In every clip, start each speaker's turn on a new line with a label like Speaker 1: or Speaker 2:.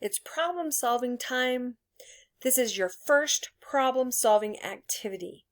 Speaker 1: It's problem solving time. This is your first problem solving activity.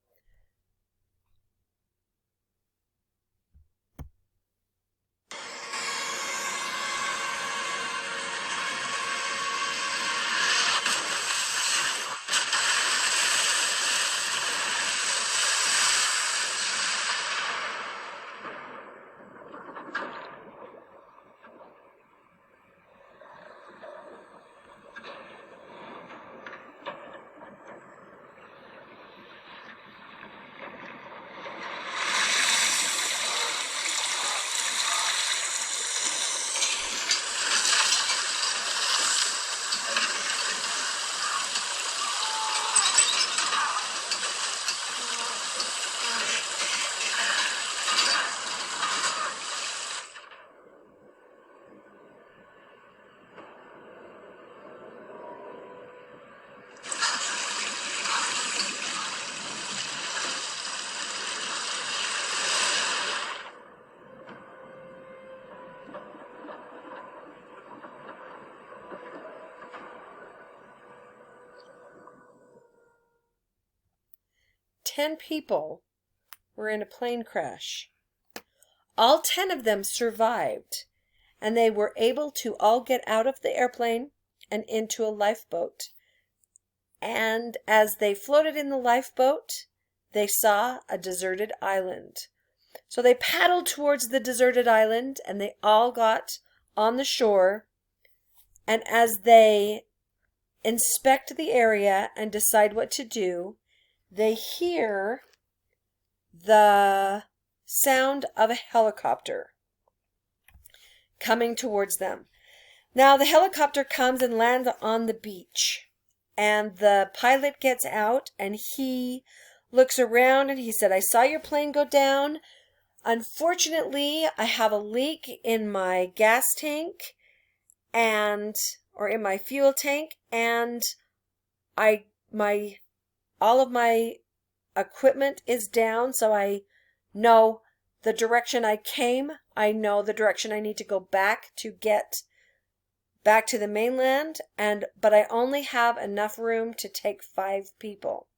Speaker 1: Ten people were in a plane crash. All 10 of them survived, and they were able to all get out of the airplane and into a lifeboat. And as they floated in the lifeboat, they saw a deserted island. So they paddled towards the deserted island, and they all got on the shore. And as they inspect the area and decide what to do, they hear the sound of a helicopter coming towards them. Now the helicopter comes and lands on the beach, and the pilot gets out and he looks around and he said, "I saw your plane go down. Unfortunately, I have a leak in my gas tank or in my fuel tank, and all of my equipment is down, so I know the direction I came. I know the direction I need to go back to get back to the mainland, but I only have enough room to take 5 people.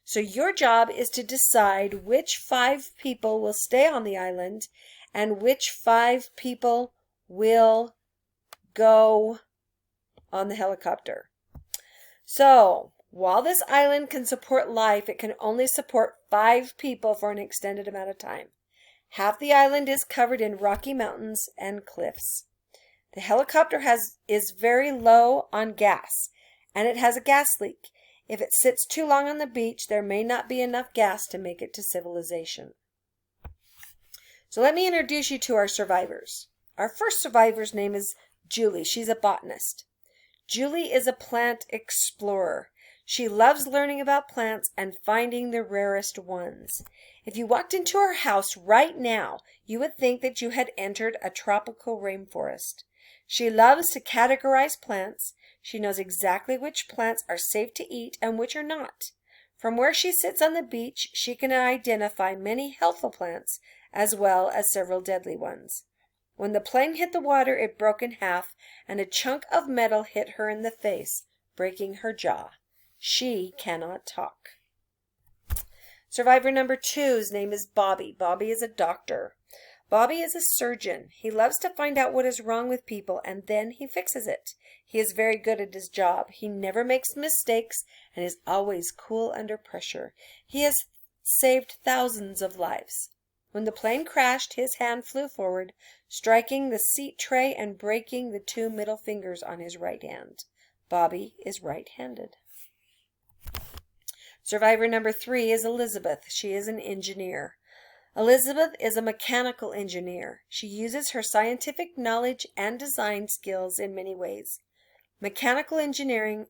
Speaker 1: So your job is to decide which 5 people will stay on the island and which 5 people will go on the helicopter." So, while this island can support life, it can only support 5 people for an extended amount of time. Half the island is covered in rocky mountains and cliffs. The helicopter is very low on gas, and it has a gas leak. If it sits too long on the beach, there may not be enough gas to make it to civilization. So let me introduce you to our survivors. Our first survivor's name is Julie. She's a botanist. Julie is a plant explorer. She loves learning about plants and finding the rarest ones. If you walked into her house right now, you would think that you had entered a tropical rainforest. She loves to categorize plants. She knows exactly which plants are safe to eat and which are not. From where she sits on the beach, she can identify many healthful plants as well as several deadly ones. When the plane hit the water, it broke in half, and a chunk of metal hit her in the face, breaking her jaw. She cannot talk. Survivor number 2's name is Bobby. Bobby is a doctor. Bobby is a surgeon. He loves to find out what is wrong with people, and then he fixes it. He is very good at his job. He never makes mistakes and is always cool under pressure. He has saved thousands of lives. When the plane crashed, his hand flew forward, striking the seat tray and breaking the 2 middle fingers on his right hand. Bobby is right-handed. Survivor number 3 is Elizabeth. She is an engineer. Elizabeth is a mechanical engineer. She uses her scientific knowledge and design skills in many ways. Mechanical engineers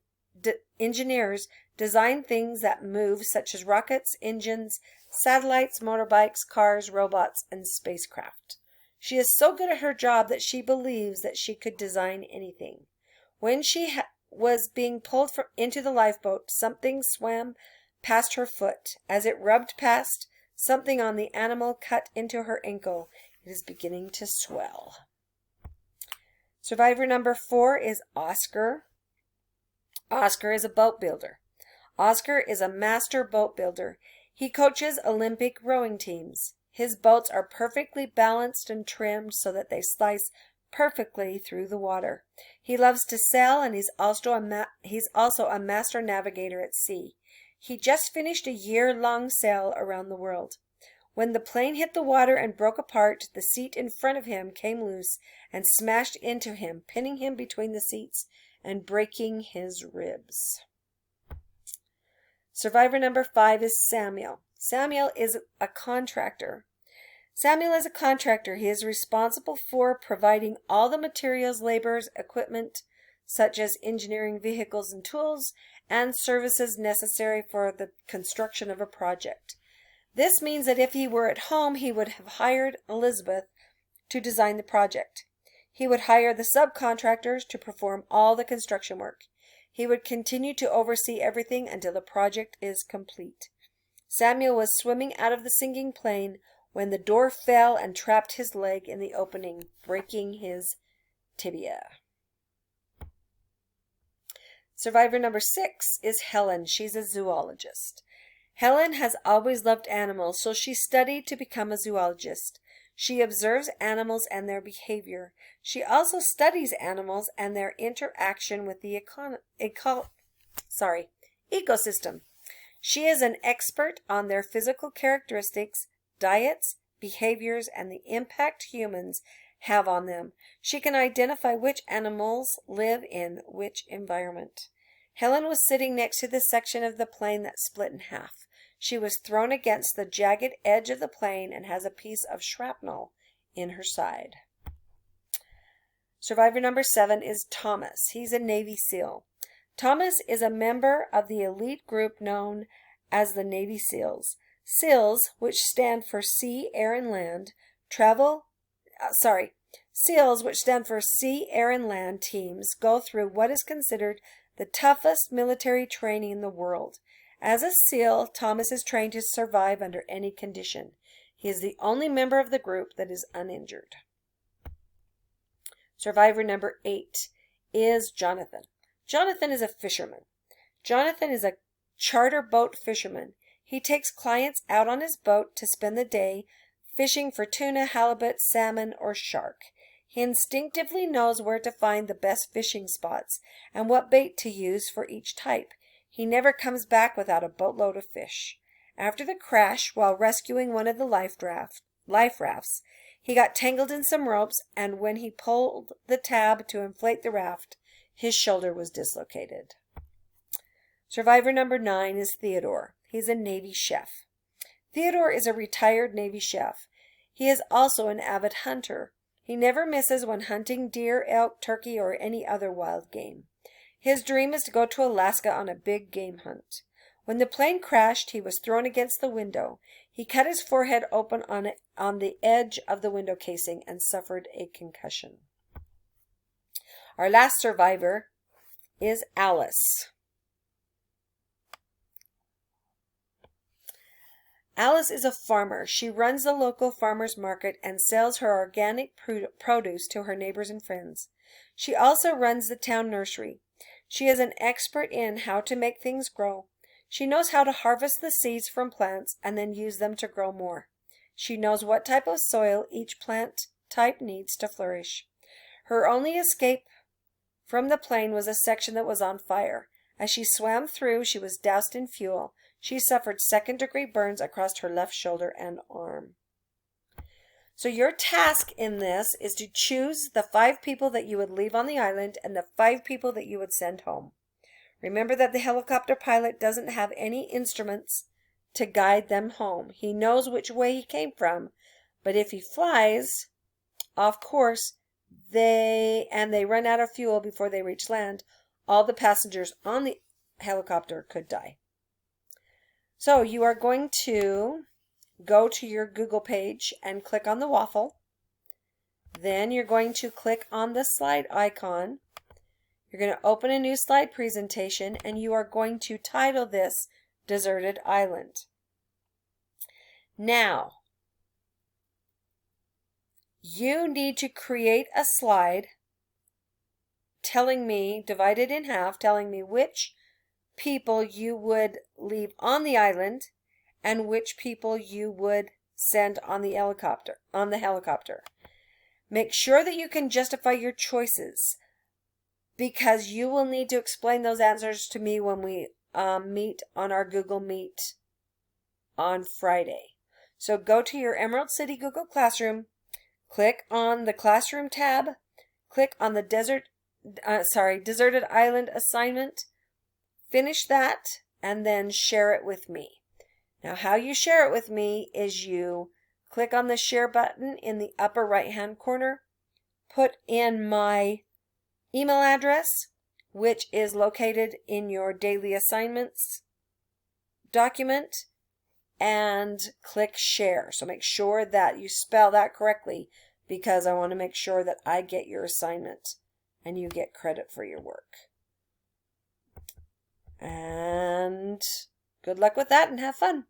Speaker 1: design things that move, such as rockets, engines, satellites, motorbikes, cars, robots, and spacecraft. She is so good at her job that she believes that she could design anything. When she was being pulled into the lifeboat, something swam past her foot. As it rubbed past, something on the animal cut into her ankle. It is beginning to swell. Survivor number 4 is Oscar. Oscar is a boat builder. Oscar is a master boat builder. He coaches Olympic rowing teams. His boats are perfectly balanced and trimmed so that they slice perfectly through the water. He loves to sail, and he's also a master navigator at sea. He just finished a year-long sail around the world. When the plane hit the water and broke apart, the seat in front of him came loose and smashed into him, pinning him between the seats and breaking his ribs. Survivor number 5 is Samuel. Samuel is a contractor. Samuel is a contractor. He is responsible for providing all the materials, labors, equipment, such as engineering vehicles and tools, and services necessary for the construction of a project. This means that if he were at home, he would have hired Elizabeth to design the project. He would hire the subcontractors to perform all the construction work. He would continue to oversee everything until the project is complete. Samuel was swimming out of the sinking plane when the door fell and trapped his leg in the opening, breaking his tibia. Survivor number 6 is Helen. She's a zoologist. Helen has always loved animals, so she studied to become a zoologist. She observes animals and their behavior. She also studies animals and their interaction with the ecosystem. She is an expert on their physical characteristics, diets, behaviors, and the impact humans have on them. She can identify which animals live in which environment. Helen was sitting next to the section of the plane that split in half. She was thrown against the jagged edge of the plane and has a piece of shrapnel in her side. Survivor number 7 is Thomas. He's a Navy SEAL. Thomas is a member of the elite group known as the Navy SEALs. SEALs, which stand for Sea, Air, and Land, SEALs, which stand for Sea, Air, and Land teams, go through what is considered the toughest military training in the world. As a SEAL, Thomas is trained to survive under any condition. He is the only member of the group that is uninjured. Survivor number 8 is Jonathan. Jonathan is a fisherman. Jonathan is a charter boat fisherman. He takes clients out on his boat to spend the day fishing for tuna, halibut, salmon, or shark. He instinctively knows where to find the best fishing spots and what bait to use for each type. He never comes back without a boatload of fish. After the crash, while rescuing one of the life rafts, he got tangled in some ropes, and when he pulled the tab to inflate the raft, his shoulder was dislocated. Survivor number 9 is Theodore. He's a Navy chef. Theodore is a retired Navy chef. He is also an avid hunter. He never misses when hunting deer, elk, turkey, or any other wild game. His dream is to go to Alaska on a big game hunt. When the plane crashed, he was thrown against the window. He cut his forehead open on the edge of the window casing and suffered a concussion. Our last survivor is Alice. Alice is a farmer. She runs the local farmers market and sells her organic produce to her neighbors and friends. She also runs the town nursery. She is an expert in how to make things grow. She knows how to harvest the seeds from plants and then use them to grow more. She knows what type of soil each plant type needs to flourish. Her only escape from the plane was a section that was on fire. As she swam through, she was doused in fuel. She suffered second-degree burns across her left shoulder and arm. So your task in this is to choose the 5 people that you would leave on the island and the 5 people that you would send home. Remember that the helicopter pilot doesn't have any instruments to guide them home. He knows which way he came from, but if he flies off course they run out of fuel before they reach land, all the passengers on the helicopter could die. So you are going to go to your Google page and click on the waffle. Then you're going to click on the slide icon. You're going to open a new slide presentation, and you are going to title this Deserted Island. Now, you need to create a slide telling me, divided in half, telling me which people you would leave on the island and which people you would send on the helicopter. Make sure that you can justify your choices, because you will need to explain those answers to me when we meet on our Google Meet on Friday. So go to your Emerald City Google Classroom, click on the Classroom tab, click on the Deserted Island assignment, finish that, and then share it with me. Now, how you share it with me is you click on the share button in the upper right-hand corner, put in my email address, which is located in your daily assignments document, and click share. So make sure that you spell that correctly, because I want to make sure that I get your assignment and you get credit for your work. And good luck with that and have fun.